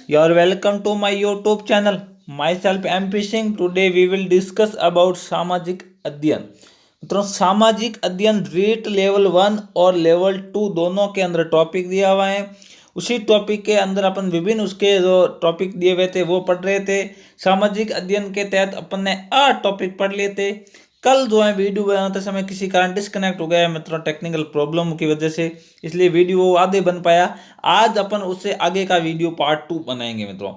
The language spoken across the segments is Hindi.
You are welcome to my YouTube channel. Myself MP Singh. Today we will discuss about सामाजिक अध्ययन। मित्रों, सामाजिक अध्ययन रेट लेवल 1 और लेवल 2 दोनों के अंदर टॉपिक दिया हुआ है। उसी टॉपिक के अंदर अपन विभिन्न उसके जो टॉपिक दिए हुए थे वो पढ़ रहे थे। सामाजिक अध्ययन के तहत अपन ने टॉपिक पढ़ लिए थे। कल जो है वीडियो बनाते समय किसी कारण डिस्कनेक्ट हो गया है मित्रों, टेक्निकल प्रॉब्लम की वजह से, इसलिए वीडियो आधे बन पाया। आज अपन उससे आगे का वीडियो पार्ट 2 बनाएंगे मित्रों।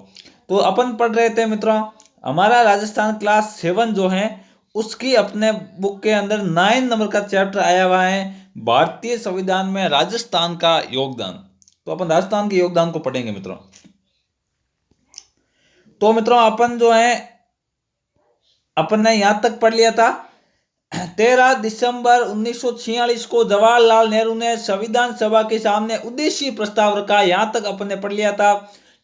तो अपन पढ़ रहे थे मित्रों, हमारा राजस्थान क्लास 7 जो है उसकी अपने बुक के अंदर 9 नंबर का चैप्टर आया हुआ है, भारतीय संविधान में राजस्थान का योगदान। तो अपन राजस्थान के योगदान को पढ़ेंगे मित्रों। तो मित्रों अपन जो है अपन ने यहां तक पढ़ लिया था। 13 दिसंबर 1946 को जवाहरलाल नेहरू ने संविधान सभा के सामने उद्देश्य प्रस्ताव रखा। यहां तक अपन ने पढ़ लिया था।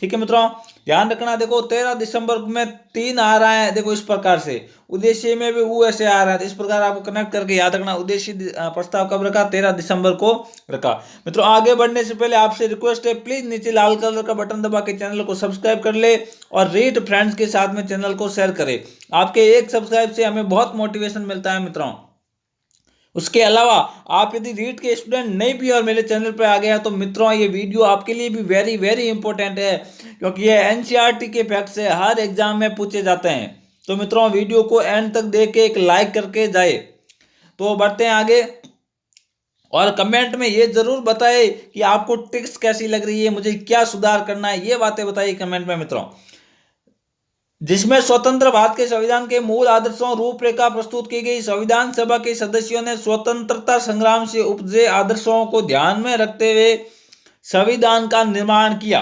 ठीक है मित्रों, ध्यान रखना। देखो 13 दिसंबर में 3 आ रहा है, देखो इस प्रकार से उद्देश्य में भी वो ऐसे आ रहा है, तो इस प्रकार आपको कनेक्ट करके याद रखना। उद्देश्य प्रस्ताव कब रखा? 13 दिसंबर को रखा। मित्रों आगे बढ़ने से पहले आपसे रिक्वेस्ट है, प्लीज नीचे लाल कलर का बटन दबा के चैनल को सब्सक्राइब कर ले और रीड फ्रेंड्स के साथ में चैनल को शेयर करें। आपके एक सब्सक्राइब से हमें बहुत मोटिवेशन मिलता है मित्रों। उसके अलावा आप यदि रीट के स्टूडेंट नहीं भी और मेरे चैनल पर आ गया तो मित्रों ये वीडियो आपके लिए भी वेरी वेरी इंपॉर्टेंट है, क्योंकि ये एनसीईआरटी के फैक्ट से हर एग्जाम में पूछे जाते हैं। तो मित्रों वीडियो को एंड तक देख के एक लाइक करके जाए। तो बढ़ते हैं आगे, और कमेंट में ये जरूर बताए कि आपको टिप्स कैसी लग रही है, मुझे क्या सुधार करना है, ये बातें बताइए कमेंट में मित्रों। जिसमें स्वतंत्र भारत के संविधान के मूल आदर्शों रूपरेखा प्रस्तुत की गई। संविधान सभा के सदस्यों ने स्वतंत्रता संग्राम से उपजे आदर्शों को ध्यान में रखते हुए संविधान का निर्माण किया।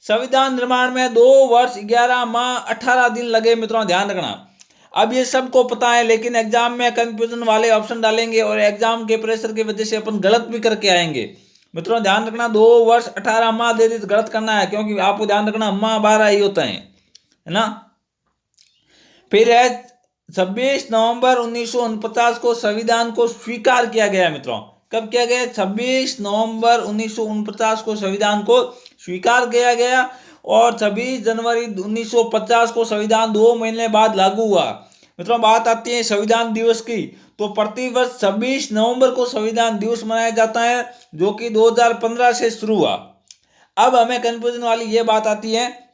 संविधान निर्माण में 2 वर्ष 11 माह 18 दिन लगे मित्रों, ध्यान रखना। अब ये सबको पता है, लेकिन एग्जाम में कंफ्यूजन वाले ऑप्शन डालेंगे और एग्जाम के प्रेशर की वजह से अपन गलत भी करके आएंगे मित्रों। ध्यान रखना, 2 वर्ष 18 माह दे दी तो गलत करना है, क्योंकि आपको ध्यान रखना माह 12 ही होता है ना। फिर है 26 नवंबर 1949 को संविधान को स्वीकार किया गया मित्रों। कब किया गया? 26 नवंबर 1949 को संविधान को स्वीकार किया गया और 26 जनवरी 1950 को संविधान 2 महीने बाद लागू हुआ मित्रों। बात आती है संविधान दिवस की, तो प्रतिवर्ष 26 नवंबर को संविधान दिवस मनाया जाता है, जो कि 2015 से शुरू हुआ। अब हमें कंफ्यूजन वाली ये बात आती है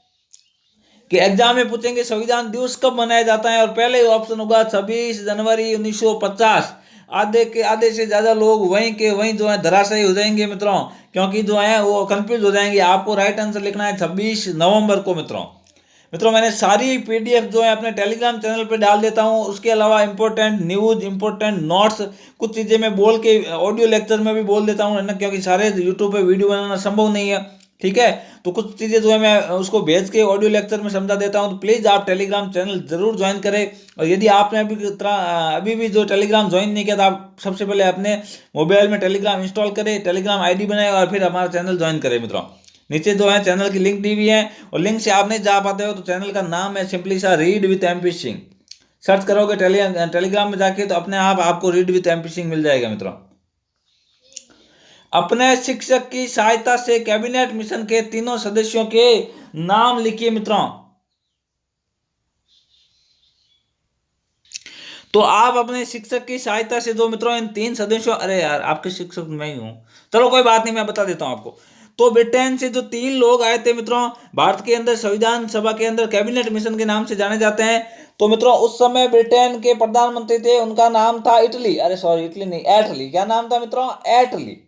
कि एग्जाम में पूछेंगे संविधान दिवस कब मनाया जाता है, और पहले ऑप्शन होगा 26 जनवरी 1950। आधे से ज्यादा लोग वहीं के वहीं जो है धराशायी हो जाएंगे मित्रों, क्योंकि जो है वो कंफ्यूज हो जाएंगे। आपको राइट आंसर लिखना है 26 नवंबर को मित्रों। मैंने सारी पीडीएफ जो है अपने टेलीग्राम चैनल पे डाल देता हूँ। उसके अलावा इंपॉर्टेंट न्यूज, इंपॉर्टेंट नोट्स, कुछ चीज़ें मैं बोल के ऑडियो लेक्चर में भी बोल देता हूँ ना, क्योंकि सारे यूट्यूब पे वीडियो बनाना संभव नहीं है। ठीक है, तो कुछ चीज़ें जो है मैं उसको भेज के ऑडियो लेक्चर में समझा देता हूँ। तो प्लीज़ आप टेलीग्राम चैनल जरूर ज्वाइन करें, और यदि आपने अभी भी जो टेलीग्राम ज्वाइन नहीं किया तो आप सबसे पहले अपने मोबाइल में टेलीग्राम इंस्टॉल करें, टेलीग्राम आईडी बनाए और फिर हमारा चैनल ज्वाइन करें मित्रों। नीचे जो है चैनल की लिंक दी हुई है, और लिंक से आप नहीं जा पाते हो तो चैनल का नाम है सिंपली सा read with MP Singh. Search करोगे टेलीग्राम में जाके तो अपने आप आपको रीड विथ MP सिंह मिल जाएगा मित्रों। अपने शिक्षक की सहायता से कैबिनेट मिशन के तीनों सदस्यों के नाम लिखिए मित्रों। तो आप अपने शिक्षक की सहायता से जो मित्रों इन 3 सदस्यों, अरे यार आपके शिक्षक मैं ही हूं, चलो कोई बात नहीं, मैं बता देता हूं आपको। तो ब्रिटेन से जो 3 लोग आए थे मित्रों, भारत के अंदर संविधान सभा के अंदर कैबिनेट मिशन के नाम से जाने जाते हैं। तो मित्रों उस समय ब्रिटेन के प्रधानमंत्री थे, उनका नाम था इटली, अरे सॉरी इटली नहीं, एटली। क्या नाम था मित्रों? एटली।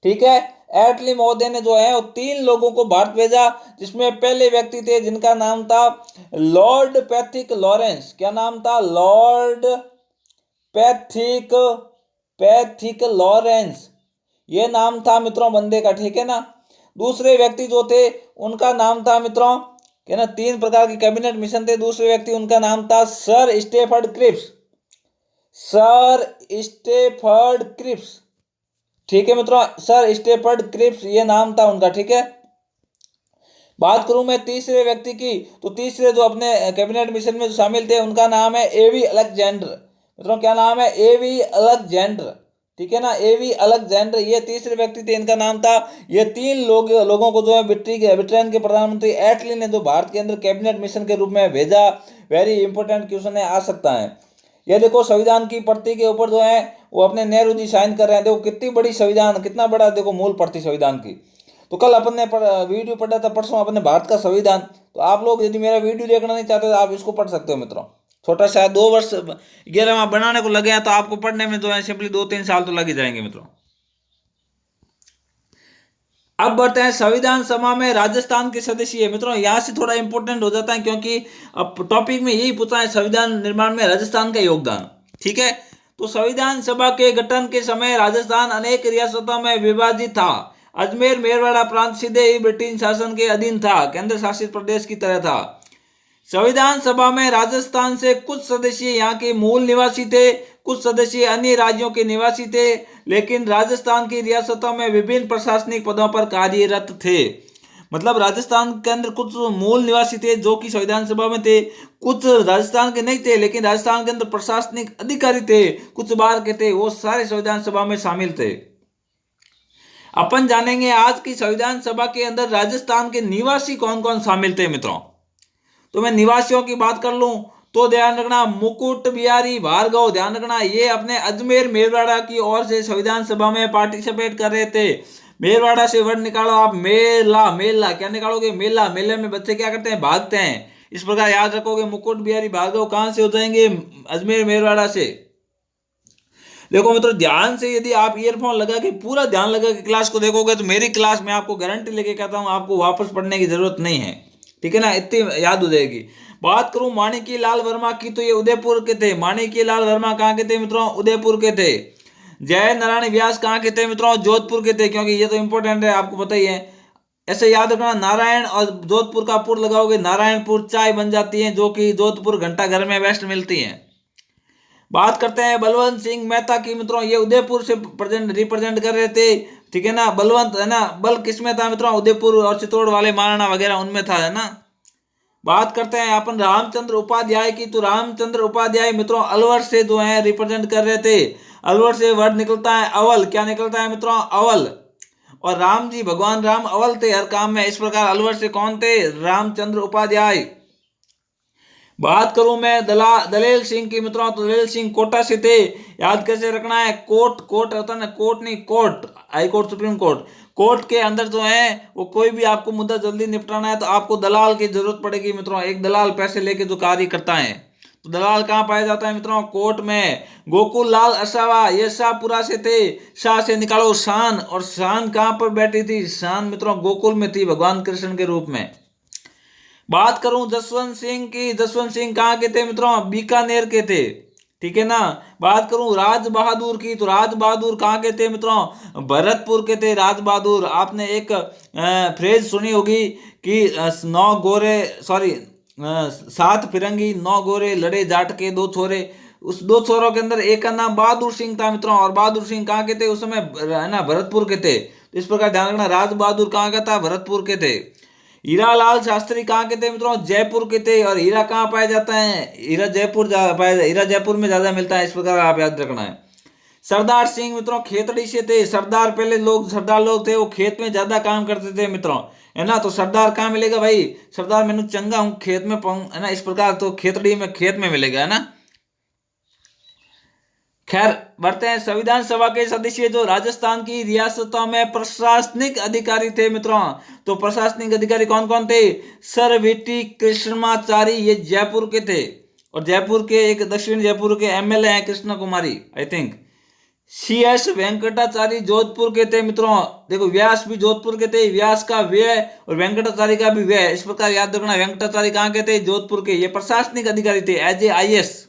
ठीक है, एटली महोदय ने जो है वो 3 लोगों को भारत भेजा, जिसमें पहले व्यक्ति थे जिनका नाम था लॉर्ड पैथिक लॉरेंस। क्या नाम था? लॉर्ड पैथिक लॉरेंस, ये नाम था मित्रों बंदे का। ठीक है ना। दूसरे व्यक्ति जो थे उनका नाम था मित्रों, क्या ना, 3 प्रकार के कैबिनेट मिशन थे। दूसरे व्यक्ति उनका नाम था sir Stafford Cripps. Sir Stafford Cripps, ठीक है मित्रों, सर स्टेफर्ड क्रिप्स ये नाम था उनका। ठीक है, बात करूं मैं तीसरे व्यक्ति की, तो तीसरे जो अपने कैबिनेट मिशन में जो शामिल थे उनका नाम है एवी अलेक्जेंडर। मित्रों क्या नाम है? एवी अलेक्जेंडर। ठीक है ना। एवी अलेक्जेंडर ये तीसरे व्यक्ति थे, इनका नाम था। ये तीन लोगों को जो है ब्रिटेन के प्रधानमंत्री एटली ने जो भारत के अंदर कैबिनेट मिशन के रूप में भेजा। वेरी इंपॉर्टेंट क्वेश्चन है, आ सकता है। ये देखो संविधान की प्रति के ऊपर जो है वो अपने नेहरू जी साइन कर रहे हैं। देखो कितनी बड़ी संविधान, कितना बड़ा देखो मूल प्रति संविधान की। तो कल अपन ने वीडियो पढ़ा था, परसों अपन ने भारत का संविधान। तो आप लोग यदि मेरा वीडियो देखना नहीं चाहते तो आप इसको पढ़ सकते हो मित्रों। छोटा सा 2 वर्ष 11वां बनाने को लगे हैं, तो आपको पढ़ने में जो है सिंपली 2-3 साल तो लग ही जाएंगे मित्रों। अब बढ़ते हैं संविधान सभा में राजस्थान के सदस्य। मित्रों यहां से थोड़ा इंपॉर्टेंट हो जाता है, क्योंकि अब टॉपिक में यही पूछा है संविधान निर्माण में राजस्थान का योगदान। ठीक है, तो संविधान सभा के गठन के समय राजस्थान अनेक रियासतों में विभाजित था। अजमेर मेरवाड़ा प्रांत सीधे ही ब्रिटिश शासन के अधीन था, केंद्र शासित प्रदेश की तरह था। संविधान सभा में राजस्थान से कुछ सदस्य यहाँ के मूल निवासी थे, कुछ सदस्य अन्य राज्यों के निवासी थे, लेकिन राजस्थान की रियासतों में विभिन्न प्रशासनिक पदों पर कार्यरत थे। मतलब राजस्थान के अंदर कुछ मूल निवासी थे जो कि संविधान सभा में थे, कुछ राजस्थान के नहीं थे लेकिन राजस्थान के अंदर प्रशासनिक अधिकारी थे, कुछ बाहर के थे, वो सारे संविधान सभा में शामिल थे। अपन जानेंगे आज की संविधान सभा के अंदर राजस्थान के निवासी कौन कौन शामिल थे मित्रों। तो मैं निवासियों की बात कर लूं तो ध्यान रखना मुकुट बिहारी भार्गव, ध्यान रखना ये अपने अजमेर मेरवाड़ा की ओर से संविधान सभा में पार्टिसिपेट कर रहे थे। मेरवाड़ा से वर्ड निकालो आप, मेला, मेला क्या निकालोगे, मेला, मेले में बच्चे क्या करते हैं, भागते हैं। इस प्रकार याद रखोगे मुकुट बिहारी भार्गव कहां से हो जाएंगे, अजमेर मेरवाड़ा से। देखो मित्रों ध्यान से यदि आप ईयरफोन लगा के पूरा ध्यान लगा के क्लास को देखोगे तो मेरी क्लास में आपको गारंटी लेके कहता हूं आपको वापस पढ़ने की जरूरत नहीं है। ठीक है ना, इतनी याद हो जाएगी। बात करूं माणिक्य लाल वर्मा की तो ये उदयपुर के थे। माणिक्य लाल वर्मा कहाँ के थे मित्रों, उदयपुर के थे। जय नारायण व्यास कहाँ के थे मित्रों, जोधपुर के थे, क्योंकि ये तो इंपॉर्टेंट है आपको पता ही है। ऐसे याद रखना नारायण और जोधपुर का पुर लगाओगे नारायणपुर चाय बन जाती है, जो कि जोधपुर घंटाघर में बेस्ट मिलती है। बात करते हैं बलवंत सिंह मेहता की मित्रों, ये उदयपुर से रिप्रेजेंट कर रहे थे। ठीक है ना, बलवंत है ना, बल किसमें था मित्रों, उदयपुर और चित्तौड़ वाले महाराणा वगैरह उनमें था, है ना। बात करते हैं अपन रामचंद्र उपाध्याय की, तो रामचंद्र उपाध्याय मित्रों अलवर से जो है रिप्रेजेंट कर रहे थे। अलवर से वर्ड निकलता है अवल, क्या निकलता है मित्रों, अवल। और राम जी भगवान राम अवल थे हर काम में। इस प्रकार अलवर से कौन थे, रामचंद्र उपाध्याय। बात करूं मैं दलेल सिंह की मित्रों, तो दलेल सिंह कोटा से थे। याद कैसे रखना है, कोर्ट, कोर्ट होता है ना, कोर्ट नहीं court, high court supreme court, court के अंदर जो है वो कोई भी आपको मुद्दा जल्दी निपटाना है तो आपको दलाल की जरूरत पड़ेगी मित्रों। एक दलाल पैसे लेके जो कार्य करता है, तो दलाल कहाँ पाया जाता है मित्रों, कोर्ट में। गोकुल लाल असावा ये शाहपुरा से थे, शाह से निकालो शान, और शान कहाँ पर बैठी थी, शान मित्रों गोकुल में थी भगवान कृष्ण के रूप में। बात करूं जसवंत सिंह की, जसवंत सिंह कहाँ के थे मित्रों, बीकानेर के थे। ठीक है ना। बात करूं राज बहादुर की, तो राज बहादुर कहाँ के थे मित्रों, भरतपुर के थे राज बहादुर। आपने एक फ्रेज सुनी होगी कि 7 फिरंगी 9 गोरे लड़े जाट के 2 छोरे। उस 2 छोरों के अंदर एक का नाम बहादुर सिंह था मित्रों, और बहादुर सिंह कहाँ के थे उस समय, है ना, भरतपुर के थे। तो इस प्रकार ध्यान रखना राज बहादुर कहाँ का था, भरतपुर के थे। हीरालाल शास्त्री कहाँ के थे मित्रों, जयपुर के थे। और हीरा कहाँ पाया जाता है, हीरा जयपुर में ज्यादा मिलता है, इस प्रकार आप याद रखना है। सरदार सिंह मित्रों खेतड़ी से थे। सरदार पहले सरदार लोग थे वो खेत में ज्यादा काम करते थे मित्रों, है ना। तो सरदार कहाँ मिलेगा भाई, सरदार मैंने चंगा हूं खेत में है ना, इस प्रकार तो खेतड़ी में खेत में मिलेगा, है ना। खैर बढ़ते हैं, संविधान सभा के सदस्य जो राजस्थान की रियासतों में प्रशासनिक अधिकारी थे मित्रों, तो प्रशासनिक अधिकारी कौन कौन थे, सर वीटी कृष्णमाचारी ये जयपुर के थे, और जयपुर के एक दक्षिण जयपुर के एमएलए हैं Krishna Kumari I think. CS Venkatachari Jodhpur के थे मित्रों। देखो व्यास भी जोधपुर के थे, व्यास का व्यय और वेंकटाचारी का भी व्यय, इस प्रकार याद रखना। वेंकटाचारी कहाँ के थे, जोधपुर के, ये प्रशासनिक अधिकारी थे as a IS।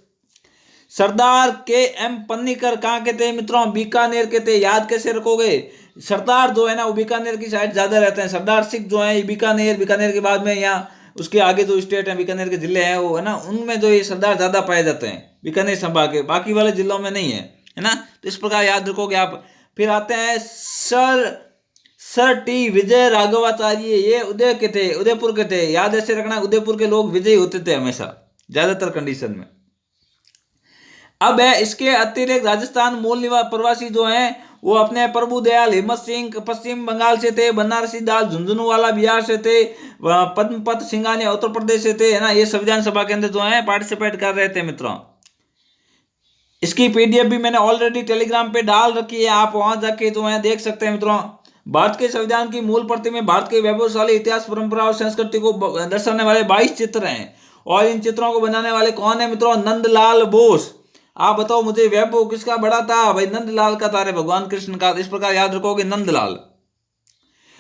Sardar KM Panikkar कहाँ के थे मित्रों, बीकानेर के थे। याद कैसे रखोगे, सरदार जो है ना वो बीकानेर की साइड ज्यादा रहते हैं। सरदार सिख जो है बीकानेर, बीकानेर के बाद में यहाँ उसके आगे जो स्टेट है बीकानेर के जिले हैं वो, है ना, उनमें जो ये सरदार ज्यादा पाए जाते हैं बीकानेर संभाग के, बाकी वाले जिलों में नहीं है ना। तो इस प्रकार याद रखोगे आप। फिर आते हैं सर T विजय राघवाचार्य, ये उदय के थे, उदयपुर के थे। याद ऐसे रखना उदयपुर के लोग विजयी होते थे हमेशा ज्यादातर कंडीशन में। अब है इसके अतिरिक्त राजस्थान मूल निवासी प्रवासी जो हैं वो अपने प्रभु दयाल हिम्मत सिंह पश्चिम बंगाल से थे, बनारसी दास झुंझुनूवाला बिहार से थे, पद्मपत सिंघानिया उत्तर प्रदेश से थे, है ना। ये संविधान सभा के अंदर जो है पार्टिसिपेट कर रहे थे मित्रों। इसकी पीडीएफ भी मैंने ऑलरेडी टेलीग्राम पे डाल रखी है, आप वहां जाके जो है देख सकते हैं मित्रों। भारत के संविधान की मूल प्रति में भारत के वैभवशाली इतिहास, परंपरा और संस्कृति को दर्शाने वाले 22 चित्र हैं। और इन चित्रों को बनाने वाले कौन है मित्रों? नंदलाल बोस। आप बताओ मुझे, वैभव किसका बड़ा था भाई? नंदलाल का था रे, भगवान कृष्ण का। इस प्रकार याद रखोगे, नंदलाल।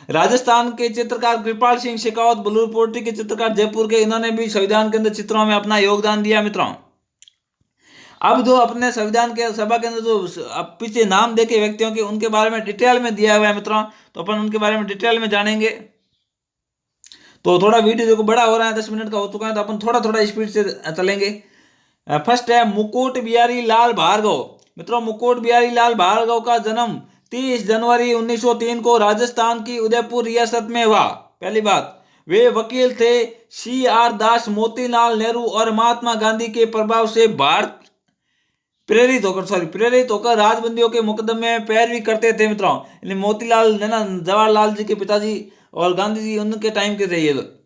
राजस्थान के चित्रकार कृपाल सिंह शेखावत, बलूरपोर्टी के चित्रकार जयपुर के, इन्होंने भी संविधान के अंदर चित्रों में अपना योगदान दिया मित्रों। अब जो अपने संविधान के सभा के अंदर जो अब पीछे नाम देके व्यक्तियों के, उनके बारे में डिटेल में दिया हुआ है मित्रों, तो अपन उनके बारे में डिटेल में जानेंगे। तो थोड़ा वीडियो देखो बड़ा हो रहा है, 10 मिनट का हो चुका है, तो अपन थोड़ा थोड़ा स्पीड से चलेंगे। फर्स्ट है मुकुट बिहारी लाल भार्गव। मित्रों, मुकुट बिहारी लाल भार्गव का जन्म 30 जनवरी 1903 को राजस्थान की उदयपुर रियासत में हुआ। पहली बात, वे वकील थे। CR दास, मोतीलाल नेहरू और महात्मा गांधी के प्रभाव से प्रेरित होकर राजबंदियों के मुकदमे में पैरवी करते थे मित्रों। मोतीलाल है ना, जवाहरलाल जी के पिताजी, और गांधी जी उनके टाइम के थे ये लोग।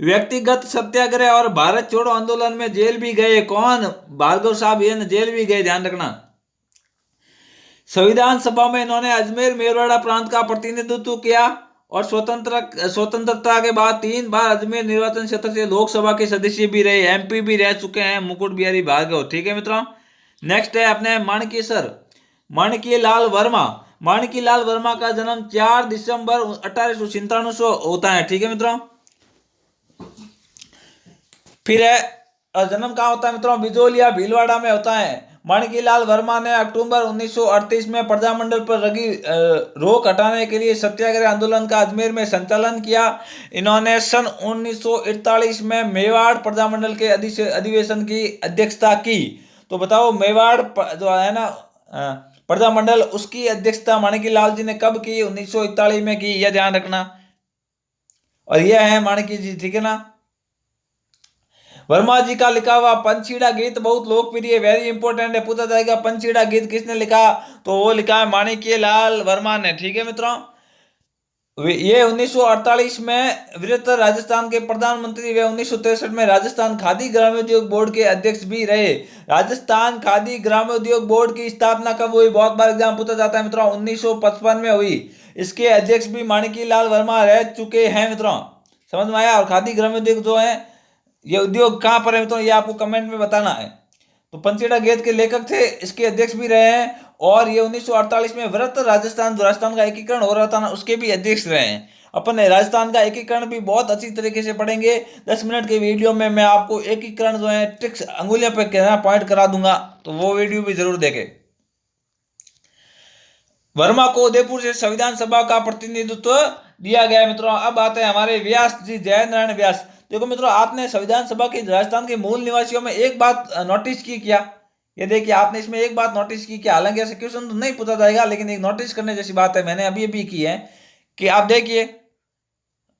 व्यक्तिगत सत्याग्रह और भारत छोड़ो आंदोलन में जेल भी गए। कौन? भार्गव साहब, ये जेल भी गए, ध्यान रखना। संविधान सभा में इन्होंने अजमेर मेरवाड़ा प्रांत का प्रतिनिधित्व किया और स्वतंत्रता के बाद 3 बार अजमेर निर्वाचन क्षेत्र से लोकसभा के सदस्य भी रहे, MP भी रह चुके हैं मुकुट बिहारी भार्गव। ठीक है मित्रों। नेक्स्ट है अपने माणिक्य सर, माणिक्य लाल वर्मा। माणिक्य लाल वर्मा का जन्म 4 दिसंबर 1897 होता है। ठीक है मित्रों। फिर है जन्म कहाँ होता है मित्रों? बिजोलिया भीलवाड़ा में होता है। माणिक्य लाल वर्मा ने अक्टूबर 1938 में प्रजामंडल पर लगी रोक हटाने के लिए सत्याग्रह आंदोलन का अजमेर में संचालन किया। इन्होंने सन 1948 में मेवाड़ प्रजामंडल के अधिवेशन की अध्यक्षता की। तो बताओ, मेवाड़ जो है ना प्रजामंडल, उसकी अध्यक्षता माणिक्य लाल जी ने कब की? 1941 में की, यह ध्यान रखना। और यह है माणिक्य जी, ठीक है ना। वर्मा जी का लिखा हुआ पंचीड़ा गीत बहुत लोकप्रिय, वेरी इंपॉर्टेंट है, पूछा जाएगा पंचीड़ा गीत किसने लिखा? तो वो लिखा है माणिक्य लाल वर्मा ने। ठीक है मित्रों। ये 1948 में विरत राजस्थान के प्रधानमंत्री वे 1963 में राजस्थान खादी ग्रामोद्योग बोर्ड के अध्यक्ष भी रहे। राजस्थान खादी ग्रामोद्योग बोर्ड की स्थापना कब हुई? बहुत बार एग्जाम पूछा जाता है मित्रों। 1955 में हुई। इसके अध्यक्ष भी माणिक्य लाल वर्मा रह चुके हैं मित्रों। समझ में आया? और खादी ग्रामोद्योग जो है, ये उद्योग कहाँ पर है मित्रों, ये आपको कमेंट में बताना है। तो पंचीड़ा गीत के लेखक थे, इसके अध्यक्ष भी रहे हैं। और ये 1948 में व्रत राजस्थान का एकीकरण हो रहा था ना, उसके भी अध्यक्ष रहे हैं। अपन राजस्थान का एकीकरण भी बहुत अच्छी तरीके से पढ़ेंगे। 10 मिनट के वीडियो में मैं आपको एकीकरण जो है ट्रिक्स अंगुलियों पे कहना पॉइंट करा दूंगा, तो वो वीडियो भी जरूर देखें। वर्मा को उदयपुर से संविधान सभा का प्रतिनिधित्व दिया गया मित्रों। अब आते हैं हमारे व्यास जी, जयनारायण व्यास। देखो मित्रों, आपने संविधान सभा की राजस्थान के मूल निवासियों में एक बात नोटिस की क्या? ये देखिए, आपने इसमें एक बात नोटिस की क्या? हालांकि ऐसे क्वेश्चन तो नहीं पूछा जाएगा, लेकिन एक नोटिस करने जैसी बात है, मैंने अभी की है कि आप देखिए,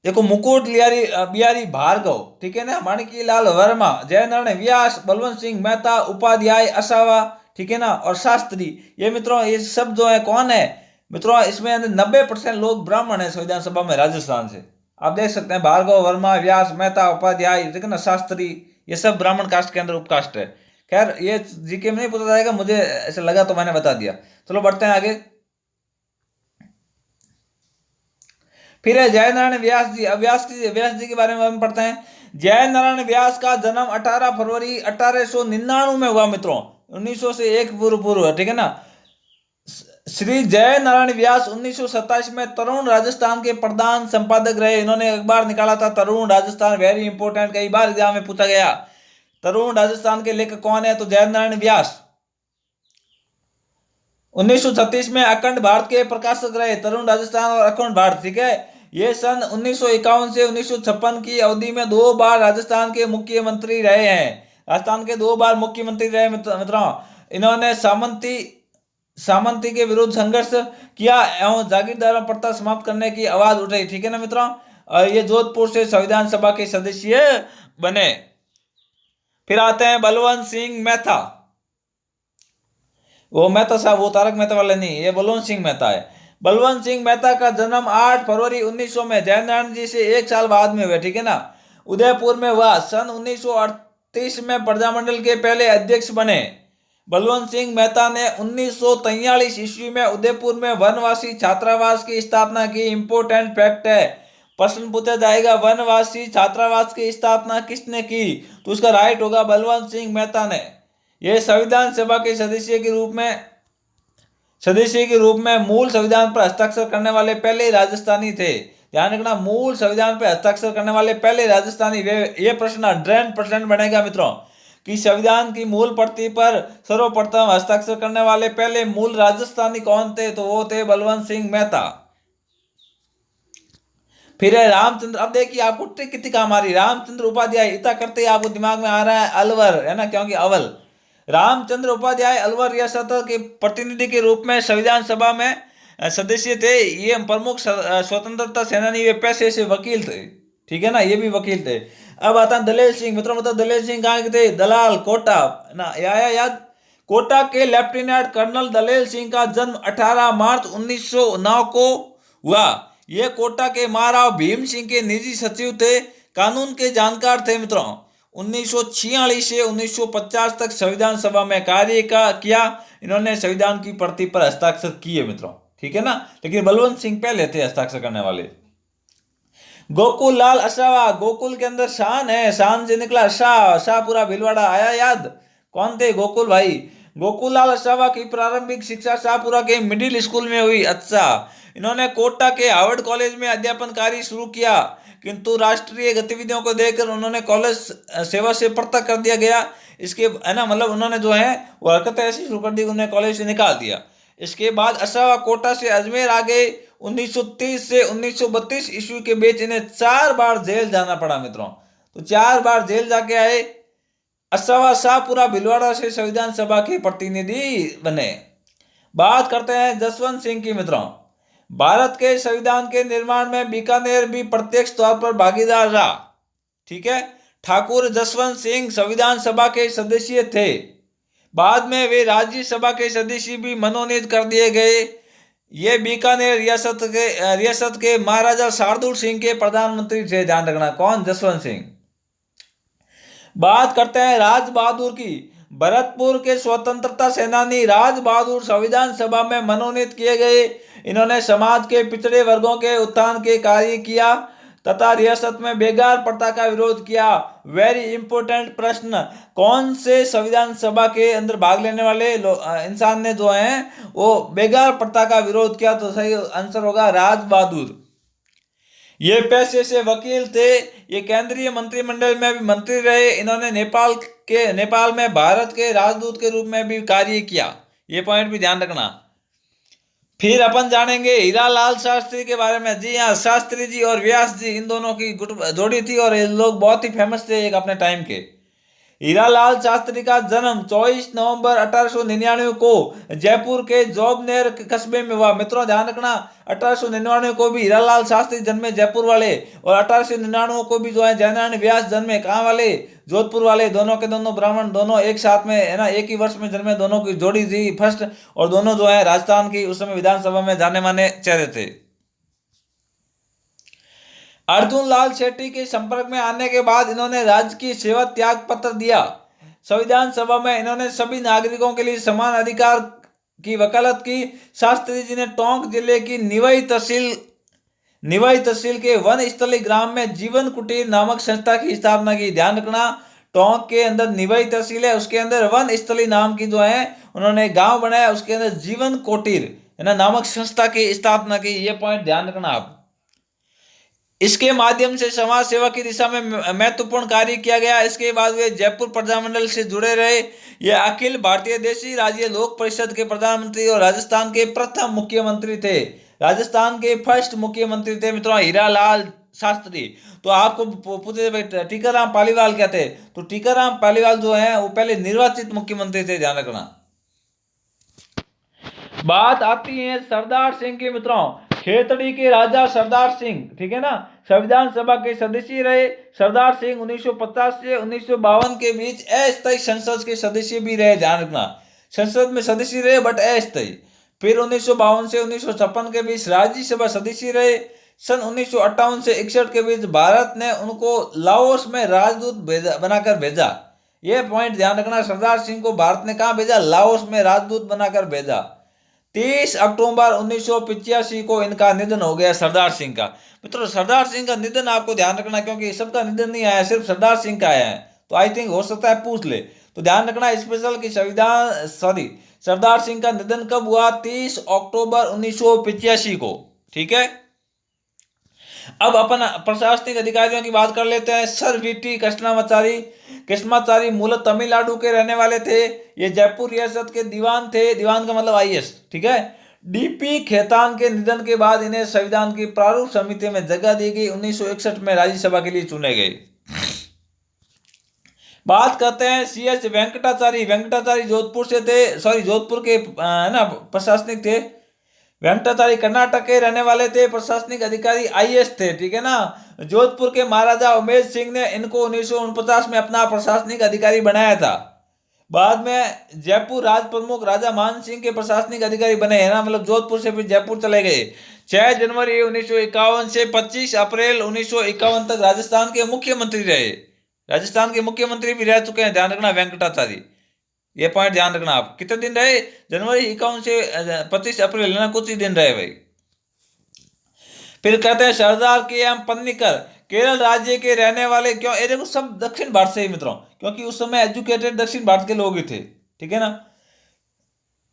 देखो मुकुट बिहारी भार्गव, ठीक है ना, माणिक्य लाल वर्मा, जयनारायण व्यास, बलवंत सिंह मेहता, उपाध्याय, असावा, ठीक है ना, और शास्त्री, ये मित्रों ये सब जो है कौन है मित्रों? इसमें 90% लोग ब्राह्मण है संविधान सभा में राजस्थान से। आप देख सकते हैं, भार्गव, वर्मा, व्यास, मेहता, उपाध्याय, ठीक है ना, शास्त्री, ये सब ब्राह्मण कास्ट के अंदर उपकास्ट है। खैर, ये जीके में नहीं पूछा जाएगा, मुझे ऐसा लगा तो मैंने बता दिया। चलो बढ़ते हैं आगे। फिर है जयनारायण व्यास जी। अब व्यास जी के बारे में हम पढ़ते हैं। जयनारायण व्यास का जन्म 18 फरवरी 1899 में हुआ मित्रों। 1900 से एक पूर्व, ठीक है ना। श्री जय नारायण व्यास 1927 में तरुण राजस्थान के प्रधान संपादक रहे। इन्होंने अखबार निकाला था तरुण राजस्थान, वेरी इंपॉर्टेंट, कई बार एग्जाम में पूछा गया। तरुण राजस्थान के लेखक कौन है? तो जय नारायण व्यास। 1936 में अखंड भारत के प्रकाशक रहे, तरुण राजस्थान और अखंड भारत, ठीक है। ये सन 1951 से 1956 की अवधि में 2 बार राजस्थान के मुख्यमंत्री रहे हैं। राजस्थान के 2 बार मुख्यमंत्री रहे मित्रों। इन्होंने सामंती के विरुद्ध संघर्ष किया एवं जागीरदार प्रथा समाप्त करने की आवाज उठाई, ठीक है ना मित्रों। ये जोधपुर से संविधान सभा के सदस्य बने। फिर आते हैं बलवंत सिंह मेहता। वो मेहता साहब, वो तारक मेहता वाले नहीं, ये बलवंत सिंह मेहता है। बलवंत सिंह मेहता का जन्म 8 फरवरी 1900 में जयनारायण जी से 1 साल बाद में हुआ, ठीक है ना, उदयपुर में हुआ। सन 1938 में प्रजामंडल के पहले अध्यक्ष बने। बलवंत सिंह मेहता ने 1943 ईस्वी में उदयपुर में वनवासी छात्रावास की स्थापना की। इंपोर्टेंट फैक्ट है, प्रश्न पूछा जाएगा वनवासी छात्रावास की स्थापना किसने की, तो उसका राइट होगा बलवंत सिंह मेहता ने। यह संविधान सभा के सदस्य के रूप में मूल संविधान पर हस्ताक्षर करने वाले पहले राजस्थानी थे। ध्यान रखना, मूल संविधान पर हस्ताक्षर करने वाले पहले राजस्थानी वे। ये प्रश्न 100% बनेगा मित्रों कि संविधान की मूल प्रति पर सर्वप्रथम हस्ताक्षर करने वाले पहले मूल राजस्थानी कौन थे, तो वो थे बलवंत सिंह मेहता। फिर है रामचंद्र। अब देखिए आपको ट्रिक कितनी काम आ रही है। रामचंद्र उपाध्याय, इतना करते ही आपको दिमाग में आ रहा है अलवर, है ना, क्योंकि अवल। रामचंद्र उपाध्याय अलवर रियासत के प्रतिनिधि के रूप में संविधान सभा में सदस्य थे। ये प्रमुख स्वतंत्रता सेनानी, वे पेशे से वकील थे, ठीक है ना, ये भी वकील थे। अब आता दलेल सिंह। मित्रों मतलब दलेल सिंह कहाँ के थे, दलाल, कोटा ना, आया याद। कोटा के लेफ्टिनेंट कर्नल दलेल सिंह का जन्म 18 मार्च 1909 को हुआ। ये कोटा के महाराव भीम सिंह के निजी सचिव थे, कानून के जानकार थे मित्रों। 1946 से 1950 तक संविधान सभा में कार्य किया। इन्होंने संविधान की प्रति पर हस्ताक्षर किए मित्रों, ठीक है ना, लेकिन बलवंत सिंह पहले थे हस्ताक्षर करने वाले। गोकुल लाल असावा, गोकुल के अंदर शान है, शान से निकला शाह, शाहपुरा भीलवाड़ा, आया याद। कौन थे, गोकुल भाई। गोकुल लाल असावा की प्रारंभिक शिक्षा शाहपुरा के मिडिल स्कूल में हुई। अच्छा, इन्होंने कोटा के हार्वर्ड कॉलेज में अध्यापन कार्य शुरू किया, किंतु राष्ट्रीय गतिविधियों को देखकर उन्होंने कॉलेज सेवा से पृथक कर दिया गया। इसके, है ना, मतलब उन्होंने जो है वो हरकतें ऐसी शुरू कर दी, उन्हें कॉलेज से निकाल दिया। इसके बाद असावा कोटा से अजमेर आ गए। 1930 से 1932 ईस्वी के बीच इन्हें 4 बार जेल जाना पड़ा मित्रों, तो 4 बार जेल जाके आए। असावा शाहपुरा भीलवाड़ा से संविधान सभा के प्रतिनिधि बने। बात करते हैं जसवंत सिंह की मित्रों। भारत के संविधान के निर्माण में बीकानेर भी प्रत्यक्ष तौर पर भागीदार रहा, ठीक है। ठाकुर जसवंत सिंह संविधान सभा के सदस्य थे। बाद में वे राज्यसभा के सदस्य भी मनोनीत कर दिए गए। ये बीकानेर रियासत के महाराजा शार्दुल सिंह के प्रधानमंत्री थे। ध्यान रखना, कौन, जसवंत सिंह। बात करते हैं राज बहादुर की। भरतपुर के स्वतंत्रता सेनानी राज बहादुर संविधान सभा में मनोनीत किए गए। इन्होंने समाज के पिछड़े वर्गों के उत्थान के कार्य किया तथा रियासत में बेगार प्रथा का विरोध किया। वेरी इंपोर्टेंट प्रश्न, कौन से संविधान सभा के अंदर भाग लेने वाले इंसान ने जो है वो बेगार प्रथा का विरोध किया, तो सही आंसर होगा राज बहादुर। ये पेशे से वकील थे। ये केंद्रीय मंत्रिमंडल में भी मंत्री रहे। इन्होंने नेपाल में भारत के राजदूत के रूप में भी कार्य किया। ये पॉइंट भी ध्यान रखना। फिर अपन जानेंगे हीरालाल शास्त्री के बारे में। जी हाँ, शास्त्री जी और व्यास जी, इन दोनों की जोड़ी थी और ये लोग बहुत ही फेमस थे एक अपने टाइम के। हीरालाल शास्त्री का जन्म 24 नवंबर 1899 को जयपुर के जोबनेर कस्बे में हुआ। मित्रों ध्यान रखना, 1899 को भी हीरालाल शास्त्री जन्मे, जयपुर वाले, और 1899 को भी जो है जयनारायण व्यास जन्मे, कहाँ वाले, जोधपुर वाले। दोनों के दोनों ब्राह्मण, दोनों एक साथ में, है ना, एक ही वर्ष में जन्मे। दोनों की जोड़ी थी फर्स्ट, और दोनों जो है राजस्थान की उस समय विधानसभा में जाने माने चेहरे थे। अर्जुन लाल शेट्टी के संपर्क में आने के बाद इन्होंने राजकीय सेवा त्याग पत्र दिया। संविधान सभा में इन्होंने सभी नागरिकों के लिए समान अधिकार की वकालत की। शास्त्री जी ने टोंक जिले की निवाई तहसील के वन स्थली ग्राम में जीवन कुटीर नामक संस्था की स्थापना की। ध्यान रखना, टोंक के अंदर निवाई तहसील है, उसके अंदर वन स्थली नाम की जो है उन्होंने गांव बनाया, उसके अंदर जीवन कुटीर, है ना, नामक संस्था की स्थापना की। ये पॉइंट ध्यान रखना आप। इसके माध्यम से समाज सेवा की दिशा में महत्वपूर्ण कार्य किया गया। इसके बाद वे जयपुर प्रजामंडल से जुड़े रहे। ये अखिल भारतीय देशी राज्य लोक परिषद के प्रधानमंत्री और राजस्थान के प्रथम मुख्यमंत्री थे। राजस्थान के फर्स्ट मुख्यमंत्री थे मित्रों हीरालाल शास्त्री। तो आपको पूछे टीकाराम पालीवाल क्या थे, तो टीकाराम पालीवाल जो है वो पहले निर्वाचित मुख्यमंत्री थे। ध्यान रखना। बात आती है सरदार सिंह की मित्रों। खेतड़ी के राजा सरदार सिंह, ठीक है ना, संविधान सभा के सदस्य रहे। सरदार सिंह 1950 से 1952 के बीच अस्थायी संसद के सदस्य भी रहे। ध्यान रखना, संसद में सदस्य रहे बट अस्थायी। फिर 1952 से 1956 के बीच राज्यसभा सदस्य रहे। सन 1958 से 61 के बीच भारत ने उनको लाओस में राजदूत बनाकर भेजा। यह पॉइंट ध्यान रखना, सरदार सिंह को भारत ने कहाँ भेजा? लाओस में राजदूत बनाकर भेजा। 30 अक्टूबर 1985 को इनका निधन हो गया, सरदार सिंह का। मित्रों, सरदार सिंह का निधन आपको ध्यान रखना, क्योंकि सबका निधन नहीं आया, सिर्फ सरदार सिंह का आया है, तो आई थिंक हो सकता है पूछ ले, तो ध्यान रखना स्पेशल की सरदार सिंह का निधन कब हुआ? 30 अक्टूबर 1985 को। ठीक है, अब अपन प्रशासनिक अधिकारियों की बात कर लेते हैं। सर वीटी कृष्णामाचारी मूलतः तमिलनाडु के रहने वाले थे। ये जयपुर रियासत के दीवान थे, दीवान का मतलब आईएएस। ठीक है, डीपी खेतान के निधन के बाद इन्हें संविधान की प्रारूप समिति में जगह दी गई। 1961 में राज्यसभा के लिए चुने गए। बात करते हैं सीएच वेंकटाचारी जोधपुर से थे, जोधपुर के प्रशासनिक थे। वेंकटाचारी कर्नाटक के रहने वाले थे, प्रशासनिक अधिकारी आईएएस थे। ठीक है ना। जोधपुर के महाराजा उमेश सिंह ने इनको 1949 में अपना प्रशासनिक अधिकारी बनाया था। बाद में जयपुर राज प्रमुख राजा मान सिंह के प्रशासनिक अधिकारी बने हैं ना, मतलब जोधपुर से फिर जयपुर चले गए। 6 जनवरी 1951 से 25 अप्रैल 1951 तक राजस्थान के मुख्यमंत्री रहे। राजस्थान के मुख्यमंत्री भी रह चुके हैं, ध्यान रखना वेंकटाचारी। ये पॉइंट ध्यान रखना आप। कितने दिन रहे? जनवरी 51 से 25 अप्रैल, ना कुछ ही दिन रहे भाई। फिर कहते हैं सरदार के.एम. पन्नीकर, केरल राज्य के रहने वाले। क्यों? ये देखो सब दक्षिण भारत से ही मित्रों, क्योंकि उस समय एजुकेटेड दक्षिण भारत के लोग ही थे। ठीक है ना।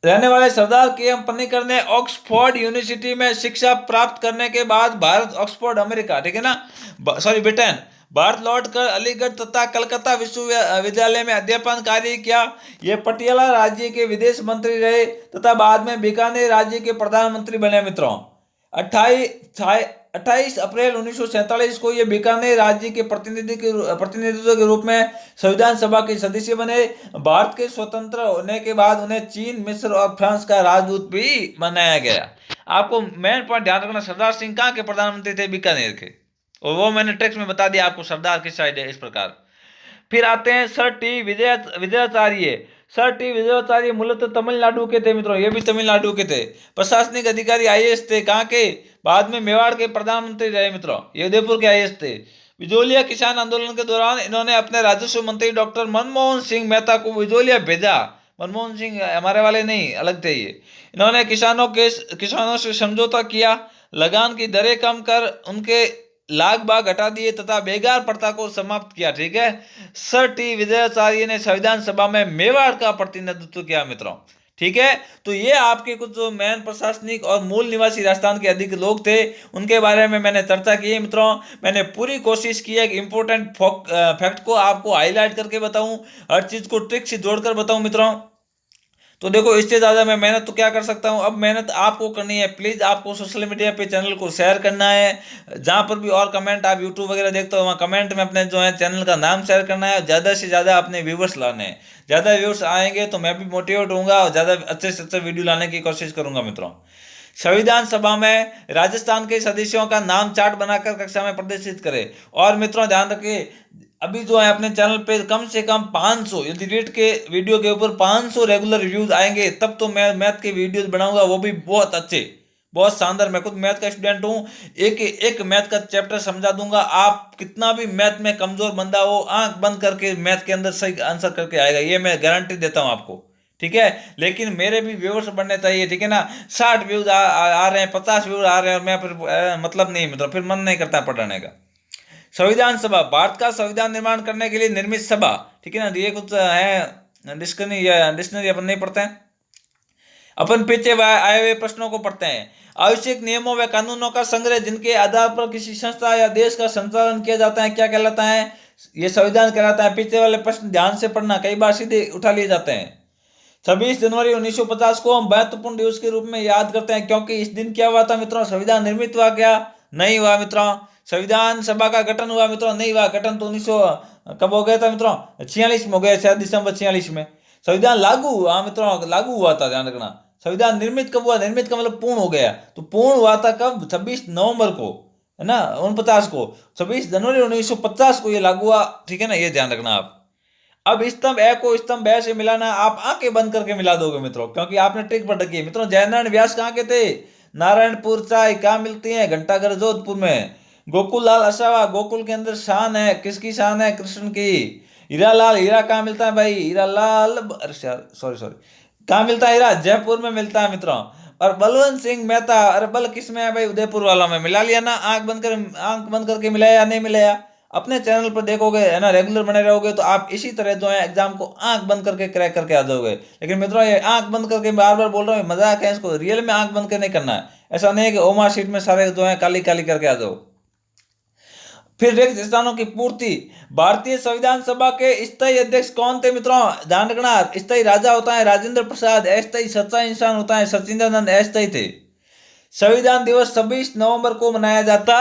रहने वाले सरदार के.एम. पन्नीकर ने ऑक्सफोर्ड यूनिवर्सिटी में शिक्षा प्राप्त करने के बाद भारत, ऑक्सफोर्ड अमेरिका, ठीक है ना, ब्रिटेन, भारत लौटकर अलीगढ़ तथा कलकत्ता विश्वविद्यालय में अध्यापन कार्य किया। ये पटियाला राज्य के विदेश मंत्री रहे तथा बाद में बीकानेर राज्य के प्रधानमंत्री बने मित्रों। 28 अप्रैल 1947 को ये बीकानेर राज्य के प्रतिनिधित्व के रूप में संविधान सभा के सदस्य बने। भारत के स्वतंत्र होने के बाद उन्हें चीन, मिस्र और फ्रांस का राजदूत भी बनाया गया। आपको मेन पॉइंट ध्यान रखना, सरदार सिंह कहाँ के प्रधानमंत्री थे? बीकानेर के, और वो मैंने टेक्स्ट में बता दिया आपको सरदार किस साइड है, इस प्रकार। फिर आते हैं सर टी विजयाचार्य। सर टी विजयाचार्य मूलतः तमिलनाडु के थे मित्रों, ये भी तमिलनाडु के थे। प्रशासनिक अधिकारी आईएएस थे, कहाँ के? बाद में मेवाड़ के प्रधानमंत्री रहे मित्रों, ये उदयपुर के आईएएस थे। विजोलिया किसान आंदोलन के दौरान इन्होंने अपने राजस्व मंत्री डॉक्टर मनमोहन सिंह मेहता को विजोलिया भेजा। मनमोहन सिंह हमारे वाले नहीं, अलग थे ये। इन्होंने किसानों से समझौता किया, लगान की दरें कम कर उनके लाग बाग हटा दिए तथा बेगार प्रथा को समाप्त किया। ठीक है। सर टी विजयाचार्य ने संविधान सभा में मेवाड़ का प्रतिनिधित्व किया मित्रों। ठीक है, तो ये आपके कुछ जो मेन प्रशासनिक और मूल निवासी राजस्थान के अधिक लोग थे, उनके बारे में मैंने चर्चा की है मित्रों। मैंने पूरी कोशिश की है कि इंपॉर्टेंट फैक्ट को आपको हाईलाइट करके बताऊं, हर चीज को ट्रिक से जोड़कर बताऊं मित्रों। तो देखो, इससे ज़्यादा मैं मेहनत तो क्या कर सकता हूँ। अब मेहनत आपको करनी है। प्लीज़ आपको सोशल मीडिया पे चैनल को शेयर करना है। जहाँ पर भी और कमेंट, आप यूट्यूब वगैरह देखते हो, वहाँ कमेंट में अपने जो है चैनल का नाम शेयर करना है। ज़्यादा से ज़्यादा अपने व्यूवर्स लाने हैं। ज़्यादा व्यूवर्स आएंगे तो मैं भी मोटिवेट होऊंगा और ज़्यादा अच्छे से अच्छे वीडियो लाने की कोशिश करूँगा मित्रों। संविधान सभा में राजस्थान के सदस्यों का नाम चार्ट बनाकर कक्षा में प्रदर्शित करें। और मित्रों ध्यान रखिए, अभी जो है अपने चैनल पे कम से कम 500, यदि रेट के वीडियो के ऊपर 500 रेगुलर रिव्यूज आएंगे, तब तो मैं मैथ के वीडियोस बनाऊंगा, वो भी बहुत अच्छे, बहुत शानदार। मैं खुद मैथ का स्टूडेंट हूँ, एक मैथ का चैप्टर समझा दूंगा। आप कितना भी मैथ में कमजोर बंदा हो, आंख बंद करके मैथ के अंदर सही आंसर करके आएगा, ये मैं गारंटी देता हूँ आपको। ठीक है, लेकिन मेरे भी व्यूवर्स बढ़ने चाहिए। ठीक है ना। 60 व्यूज आ रहे हैं, 50 व्यूज आ रहे हैं, और मैं फिर मतलब नहीं मित्रों, फिर मन नहीं करता पढ़ाने का। संविधान सभा, भारत का संविधान निर्माण करने के लिए निर्मित सभा। ठीक है ना। ये कुछ है डिक्शनरी अपन नहीं पढ़ते हैं, अपन पीछे आए हुए प्रश्नों को पढ़ते हैं। आवश्यक नियमों व कानूनों का संग्रह जिनके आधार पर किसी संस्था या देश का संचालन किया जाता है, क्या कहलाता है? ये संविधान कहलाता है। पीछे वाले प्रश्न ध्यान से पढ़ना, कई बार सीधे उठा लिए जाते हैं। 26 जनवरी 1950 को हम महत्वपूर्ण दिवस के रूप में याद करते हैं, क्योंकि इस दिन क्या हुआ था मित्रों? संविधान निर्मित हुआ क्या? नहीं हुआ मित्रों। संविधान सभा का गठन हुआ मित्रों? नहीं हुआ। गठन तो 1900 कब हो गया था मित्रों? 46 में हो गया, शायद दिसंबर 46 में। संविधान लागू हुआ मित्रों, लागू हुआ था, ध्यान रखना। संविधान निर्मित कब हुआ? निर्मित का मतलब पूर्ण हो गया। तो पूर्ण हुआ था कब? 26 नवंबर को, है ना, 49 को। 26 जनवरी 1950 को ये लागू हुआ। ठीक है ना, ये ध्यान रखना आप। अब स्तंभ ए को स्तंभ बे से मिलाना, आप आंखें बंद करके मिला दोगे मित्रों, क्योंकि आपने ट्रिक पढ़ रखी है मित्रों। जयनारायण व्यास कहाँ के थे? नारायणपुर चाय कहाँ मिलती है? घंटाघर जोधपुर में। गोकुल लाल असावा, गोकुल के अंदर शान है, किसकी शान है? कृष्ण की। हीरालाल, हीरा कहाँ मिलता है भाई? हीरालाल, अरे सॉरी सॉरी, कहाँ मिलता है हीरा? जयपुर में मिलता है मित्रों। और बलवंत सिंह मेहता, अरे बल किस में है भाई? उदयपुर वाला में। मिला लिया ना? आंख बंद करके मिलाया या नहीं मिलाया? अपने चैनल पर देखोगे है ना, रेगुलर बने रहोगे तो आप इसी तरह जो है एग्जाम को आंख बंद करके क्रैक करके आ जाओगे। लेकिन मित्रों ये आंख बंद करके बार बार बोल रहा हूँ, मजाक है, इसको रियल में आंख बंद के नहीं करना है। ऐसा नहीं है कि ओमार शीट में सारे जो है काली काली करके आ जाओ। फिर रिक्त स्थानों की पूर्ति। भारतीय संविधान सभा के स्थायी अध्यक्ष कौन थे मित्रों? ध्यान रखना, स्थायी राजा होता है राजेंद्र प्रसाद, अस्थायी सच्चा इंसान होता है सचिदानंद, अस्थायी थे। संविधान दिवस 26 नवंबर को मनाया जाता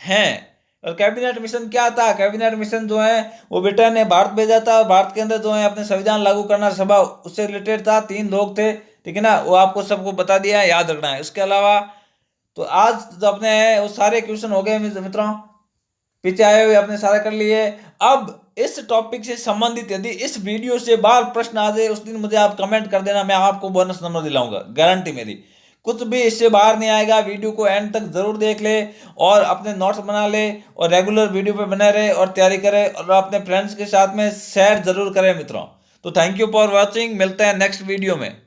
है। और कैबिनेट मिशन क्या था? कैबिनेट मिशन जो है वो ब्रिटेन ने भारत भेजा था, और भारत के अंदर जो है अपने संविधान लागू करना सभा उससे रिलेटेड था। 3 लोग थे, ठीक है ना, वो आपको सबको बता दिया है, याद रखना है। इसके अलावा तो आज जो अपने हैं वो सारे क्वेश्चन हो गए मित्रों, पीछे आए हुए अपने सारे कर लिए। अब इस टॉपिक से संबंधित यदि इस वीडियो से बार प्रश्न आ जाए, उस दिन मुझे आप कमेंट कर देना, मैं आपको बोनस नंबर दिलाऊंगा, गारंटी मेरी। कुछ भी इससे बाहर नहीं आएगा। वीडियो को एंड तक जरूर देख ले और अपने नोट्स बना ले और रेगुलर वीडियो पे बने रहे और तैयारी करे और अपने फ्रेंड्स के साथ में शेयर जरूर करें मित्रों। तो थैंक यू फॉर वॉचिंग, मिलते हैं नेक्स्ट वीडियो में।